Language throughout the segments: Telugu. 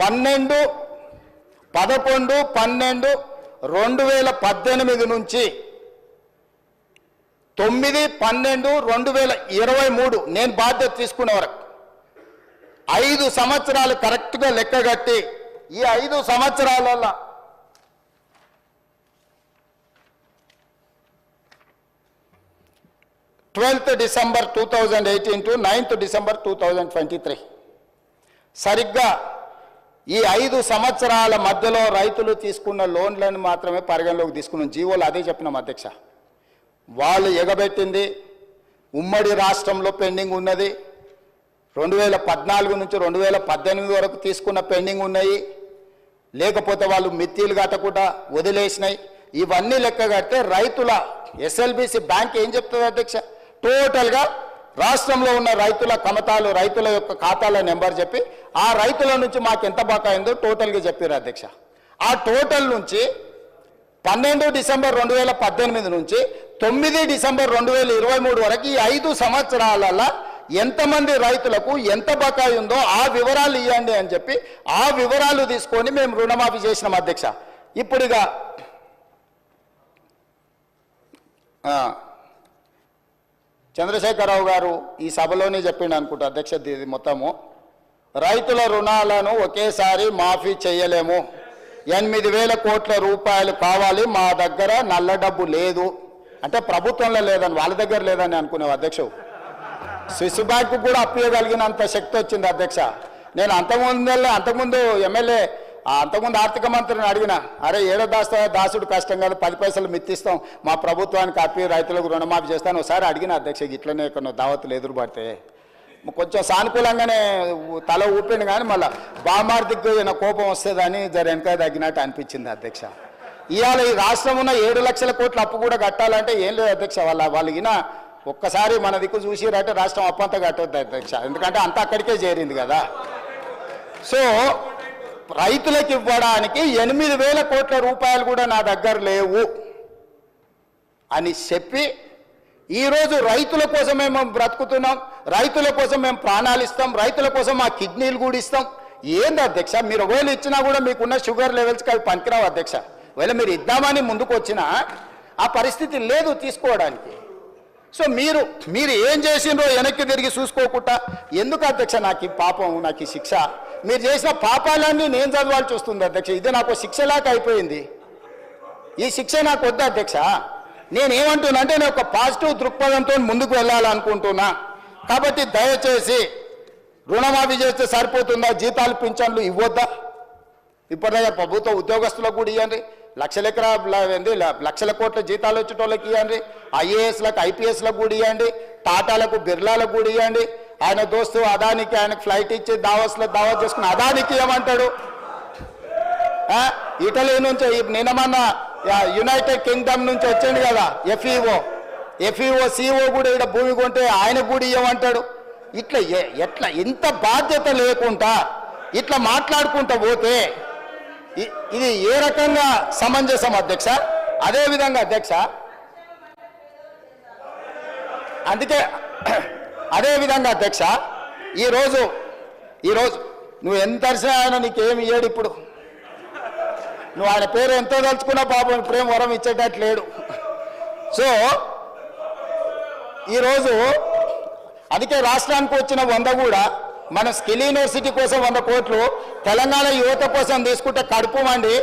11/12/2018 నుంచి 9/12/2023 నేను బాధ్యత తీసుకునే వరకు 5 సంవత్సరాలు కరెక్ట్గా లెక్కగట్టి ఈ 5 సంవత్సరాలలో 12th December 2018 to 9th December 2023 సరిగ్గా ఈ 5 సంవత్సరాల మధ్యలో రైతులు తీసుకున్న లోన్లను మాత్రమే పరిగణలోకి తీసుకున్నాం. జీవోలు అదే చెప్పినాం అధ్యక్ష. వాళ్ళు ఎగబెట్టింది ఉమ్మడి రాష్ట్రంలో పెండింగ్ ఉన్నది, 2014 నుంచి 2018 వరకు తీసుకున్న పెండింగ్ ఉన్నాయి, లేకపోతే వాళ్ళు మిత్తీలు కట్టకుండా వదిలేసినాయి. ఇవన్నీ లెక్క కడితే రైతుల ఎస్ఎల్బిసి బ్యాంక్ ఏం చెప్తుంది అధ్యక్ష? టోటల్గా రాష్ట్రంలో ఉన్న రైతుల కమతాలు, రైతుల యొక్క ఖాతాల నెంబర్ చెప్పి ఆ రైతుల నుంచి మాకు ఎంత బకాయిందో టోటల్గా చెప్పారు అధ్యక్ష. ఆ టోటల్ నుంచి 12 డిసెంబర్ 2018 నుంచి 9 డిసెంబర్ 2023 వరకు ఈ 5 సంవత్సరాలలో ఎంతమంది రైతులకు ఎంత బకాయి ఉందో ఆ వివరాలు ఇవ్వండి అని చెప్పి ఆ వివరాలు తీసుకొని మేము రుణమాఫీ చేసినాం అధ్యక్ష. ఇప్పుడుగా చంద్రశేఖరరావు గారు ఈ సభలోనే చెప్పిండు అనుకుంటా అధ్యక్ష, ఇది మొత్తము రైతుల రుణాలను ఒకేసారి మాఫీ చేయలేము, 8,000 కోట్ల రూపాయలు కావాలి, మా దగ్గర నల్ల డబ్బు లేదు అంటే ప్రభుత్వంలో లేదని వాళ్ళ దగ్గర లేదని అనుకునేవి అధ్యక్ష. స్విస్ బ్యాంకు కూడా అప్పియగలిగినంత శక్తి వచ్చింది అధ్యక్ష. నేను అంతకుముందు ఎమ్మెల్యే అంతకుముందు ఆర్థిక మంత్రిని అడిగిన, అరే ఏడో దాసుడు కష్టం కాదు, 10 పైసలు మిత్తిస్తాం, మా ప్రభుత్వానికి అప్పి రైతులకు రుణమాఫీ చేస్తాను ఒకసారి అడిగిన అధ్యక్ష. ఇట్లనే కొన్ని దావతులు ఎదురుపడితే కొంచెం సానుకూలంగానే తల ఊపింది, కానీ మళ్ళీ బామార్దికి కోపం వస్తుందని జర వెనక తగ్గినట్టు అనిపించింది అధ్యక్ష. ఇవాళ ఈ రాష్ట్రం ఉన్న 7 లక్షల కోట్ల అప్పు కూడా కట్టాలంటే ఏం లేదు అధ్యక్ష. వాళ్ళకిన ఒక్కసారి మన దిక్కు చూసిరంటే రాష్ట్రం అప్పంతా కట్టొద్దు అధ్యక్ష, ఎందుకంటే అంతా అక్కడికే చేరింది కదా. సో రైతులకు ఇవ్వడానికి 8,000 కోట్ల రూపాయలు కూడా నా దగ్గర లేవు అని చెప్పి ఈరోజు రైతుల కోసం మేము బ్రతుకుతున్నాం, రైతుల కోసం మేము ప్రాణాలు ఇస్తాం, రైతుల కోసం మా కిడ్నీలు కూడా ఇస్తాం. ఏంది అధ్యక్ష, మీరు ఒకవేళ ఇచ్చినా కూడా మీకున్న షుగర్ లెవెల్స్కి అవి పనికిరావు అధ్యక్ష. ఒకవేళ మీరు ఇద్దామని ముందుకు వచ్చినా ఆ పరిస్థితి లేదు తీసుకోవడానికి. సో మీరు ఏం చేసిండ్రో వెనక్కి తిరిగి చూసుకోకుండా ఎందుకు అధ్యక్ష నాకు ఈ పాపం, నాకు ఈ శిక్ష? మీరు చేసిన పాపాలన్నీ నేను చదవాల్సి వస్తుంది అధ్యక్ష. ఇది నాకు శిక్షలాగా అయిపోయింది. ఈ శిక్ష నాకు వద్దు అధ్యక్ష. నేనేమంటున్నా అంటే నేను ఒక పాజిటివ్ దృక్పథంతో ముందుకు వెళ్ళాలనుకుంటున్నా. కాబట్టి దయచేసి రుణమాఫీ చేస్తే సరిపోతుందా? జీతాలు పింఛన్లు ఇవ్వద్దా? ఇప్పటిదాకా ప్రభుత్వ ఉద్యోగస్తులకు కూడా ఇవ్వండి, లక్షల కోట్ల జీతాలు వచ్చేటోళ్ళకి ఇవ్వండి, ఐఏఎస్లకు ఐపీఎస్లకు కూడా ఇవ్వండి, టాటాలకు బిర్లాలకు కూడా ఇవ్వండి. ఆయన దోస్తు అదానికి ఆయనకు ఫ్లైట్ ఇచ్చి దావత్ చేసుకుని అదానికి ఇవ్వమంటాడు. ఇటలీ నుంచి నిన్నమన్న యునైటెడ్ కింగ్డమ్ నుంచి వచ్చింది కదా ఎఫ్ఈఓ సిఓ కూడా ఇక్కడ భూమి కొంటే ఆయనకు కూడా ఇవ్వమంటాడు. ఎట్లా ఇంత బాధ్యత లేకుండా ఇట్లా మాట్లాడుకుంటూ పోతే ఇది ఏ రకంగా సమంజసం అధ్యక్ష? అదేవిధంగా అధ్యక్ష అదేవిధంగా అధ్యక్ష ఈరోజు నువ్వు ఎంత అరిసినా ఆయన నీకేమి ఇయ్యాడు. ఇప్పుడు నువ్వు ఆయన పేరు ఎంతో తలుచుకున్నా పాపం ఇప్పుడేం వరం ఇచ్చేటట్టు లేడు. సో ఈరోజు అందుకే రాష్ట్రానికి వచ్చిన 100 కూడా మన స్కిల్ యూనివర్సిటీ కోసం 100 కోట్లు, తెలంగాణ యువత కోసం తీసుకుంటే కడుపు మండి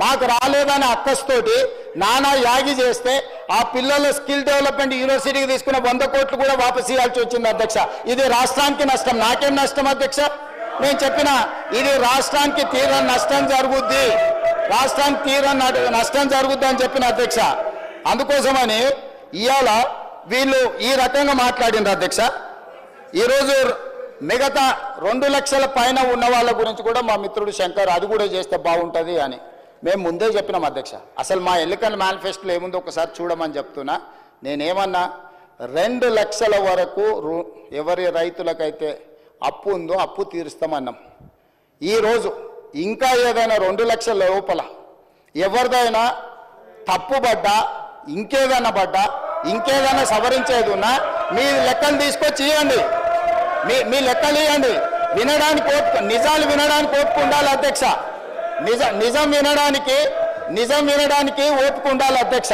మాకు రాలేదని అక్కస్తోటి నానా యాగి చేస్తే ఆ పిల్లల స్కిల్ డెవలప్మెంట్ యూనివర్సిటీకి తీసుకున్న 100 కోట్లు కూడా వాపసు ఇవ్వాల్సి వచ్చింది అధ్యక్ష. ఇది రాష్ట్రానికి నష్టం. నాకేం నష్టం అధ్యక్ష? నేను చెప్పిన ఇది రాష్ట్రానికి తీరని నష్టం జరుగుద్ది, రాష్ట్రానికి తీరని నష్టం జరుగుద్ది అని చెప్పిన అధ్యక్ష. అందుకోసమని ఇవాళ వీళ్ళు ఈ రకంగా మాట్లాడిండ్రు అధ్యక్ష. ఈరోజు మిగతా 2 లక్షల పైన ఉన్న వాళ్ళ గురించి కూడా మా మిత్రుడు శంకర్ అది కూడా చేస్తే బాగుంటుంది అని మేము ముందే చెప్పినాం అధ్యక్ష. అసలు మా ఎన్నికల మేనిఫెస్టోలో ఏముందో ఒకసారి చూడమని చెప్తున్నా. నేనేమన్నా 2 లక్షల వరకు ఎవరి రైతులకైతే అప్పు ఉందో అప్పు తీరుస్తామన్నాం. ఈరోజు ఇంకా ఏదైనా 2 లక్షల లోపల ఎవరిదైనా తప్పుబడ్డా ఇంకేదైనా సవరించేది ఉన్నా మీ లెక్కలు తీసుకొచ్చి ఇవ్వండి, మీ లెక్కలు ఇవ్వండి. వినడానికి నిజాలు వినడానికి ఓపిక ఉండాలి అధ్యక్ష. నిజం వినడానికి ఓపిక ఉండాలి అధ్యక్ష.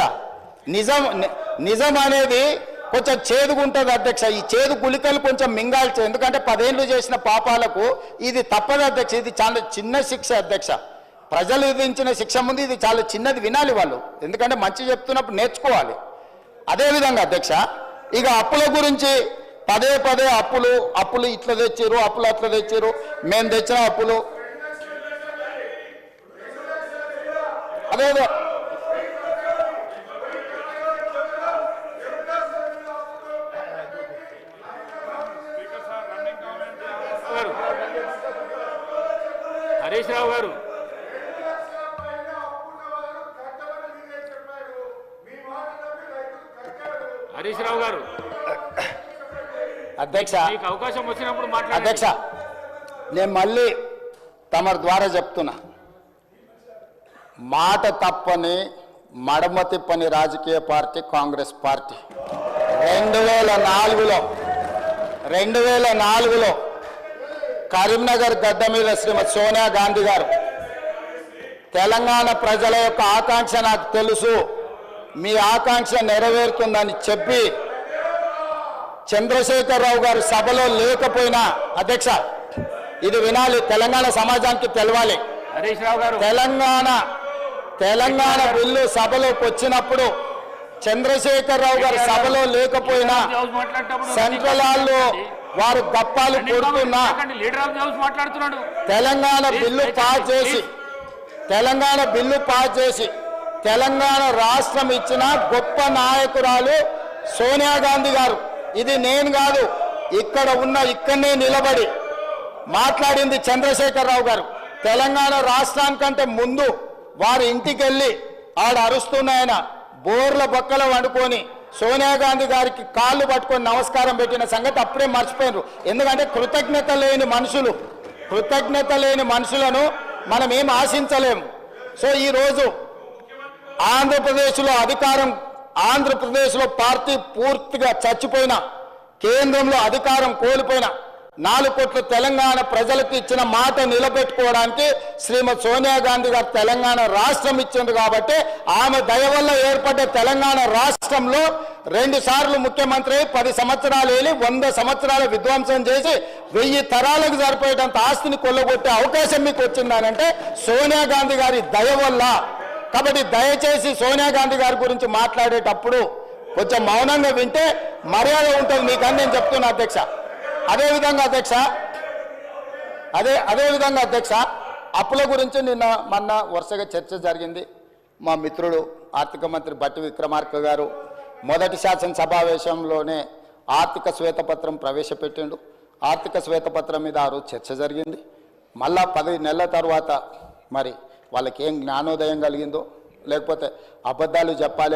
నిజం అనేది కొంచెం చేదుగుంటుంది అధ్యక్ష. ఈ చేదు గుళికలు కొంచెం మింగాల్చి, ఎందుకంటే 10 ఏళ్ళు చేసిన పాపాలకు ఇది తప్పదు అధ్యక్ష. ఇది చాలా చిన్న శిక్ష అధ్యక్ష. ప్రజలు విధించిన శిక్ష ముందు ఇది చాలా చిన్నది, వినాలి వాళ్ళు, ఎందుకంటే మంచి చెప్తున్నప్పుడు నేర్చుకోవాలి. అదేవిధంగా అధ్యక్ష, ఇక అప్పుల గురించి పదే అప్పులు ఇట్లా తెచ్చారు, అప్పులు అట్లా తెచ్చారు, మేము తెచ్చిన అప్పులు అదే హరీష్ రావు గారు, హరీష్ రావు గారు అధ్యక్ష, మీకు అవకాశం వచ్చినప్పుడు మాట్లాడండి. అధ్యక్ష, నేను మళ్ళీ తమరి ద్వారా చెప్తున్నా, మాట తప్పని మడమ తిప్పని రాజకీయ పార్టీ కాంగ్రెస్ పార్టీ. 2004లో కరీంనగర్ గడ్డ మీద శ్రీమతి సోనియా గాంధీ గారు తెలంగాణ ప్రజల యొక్క ఆకాంక్ష నాకు తెలుసు, మీ ఆకాంక్ష నెరవేరుతుందని చెప్పి చంద్రశేఖరరావు గారు సభలో లేకపోయినా, అధ్యక్ష ఇది వినాలి, తెలంగాణ సమాజానికి తెలవాలి, హరీష్ రావు గారు, తెలంగాణ బిల్లు సభలోకి వచ్చినప్పుడు చంద్రశేఖరరావు గారు సభలో లేకపోయినా సెంట్రల్ హాల్లో వారు గప్పాలు కొడుతున్నా తెలంగాణ బిల్లు పాస్ చేసి తెలంగాణ రాష్ట్రం ఇచ్చిన గొప్ప నాయకురాలు సోనియా గాంధీ గారు. ఇది నేను కాదు, ఇక్కడనే నిలబడి మాట్లాడింది చంద్రశేఖరరావు గారు. తెలంగాణ రాష్ట్రానికంటే ముందు వారి ఇంటికి వెళ్ళి ఆడ అరుస్తున్నాయన బోర్ల బొక్కల వండుకొని సోనియా గాంధీ గారికి కాళ్ళు పట్టుకొని నమస్కారం పెట్టిన సంగతి అప్పుడే మర్చిపోయినారు. ఎందుకంటే కృతజ్ఞత లేని మనుషులను మనం ఏం ఆశించలేము. సో ఈరోజు ఆంధ్రప్రదేశ్లో పార్టీ పూర్తిగా చచ్చిపోయిన, కేంద్రంలో అధికారం కోల్పోయిన 4 కోట్ల తెలంగాణ ప్రజలకు ఇచ్చిన మాట నిలబెట్టుకోవడానికి శ్రీమతి సోనియా గాంధీ గారు తెలంగాణ రాష్ట్రం ఇచ్చింది. కాబట్టి ఆమె దయ వల్ల ఏర్పడ్డ తెలంగాణ రాష్ట్రంలో 2 సార్లు ముఖ్యమంత్రి 10 సంవత్సరాలు ఏలి 100 సంవత్సరాల విధ్వంసం చేసి 1000 తరాలకు సరిపోయేటంత ఆస్తిని కొల్లగొట్టే అవకాశం మీకు వచ్చిందనంటే సోనియా గాంధీ గారి దయ వల్ల. కాబట్టి దయచేసి సోనియా గాంధీ గారి గురించి మాట్లాడేటప్పుడు కొంచెం మౌనంగా వింటే మర్యాద ఉంటుంది మీకని నేను చెప్తున్నా అధ్యక్ష. అదేవిధంగా అధ్యక్ష అప్పుల గురించి మొన్న వరుసగా చర్చ జరిగింది. మా మిత్రుడు ఆర్థిక మంత్రి బట్టి విక్రమార్క గారు మొదటి శాసనసభావేశంలోనే ఆర్థిక శ్వేతపత్రం ప్రవేశపెట్టిండు. ఆర్థిక శ్వేతపత్రం మీద ఆ రోజు చర్చ జరిగింది. మళ్ళా 10 నెలల తర్వాత మరి వాళ్ళకి ఏం జ్ఞానోదయం కలిగిందో, లేకపోతే అబద్ధాలు చెప్పాలి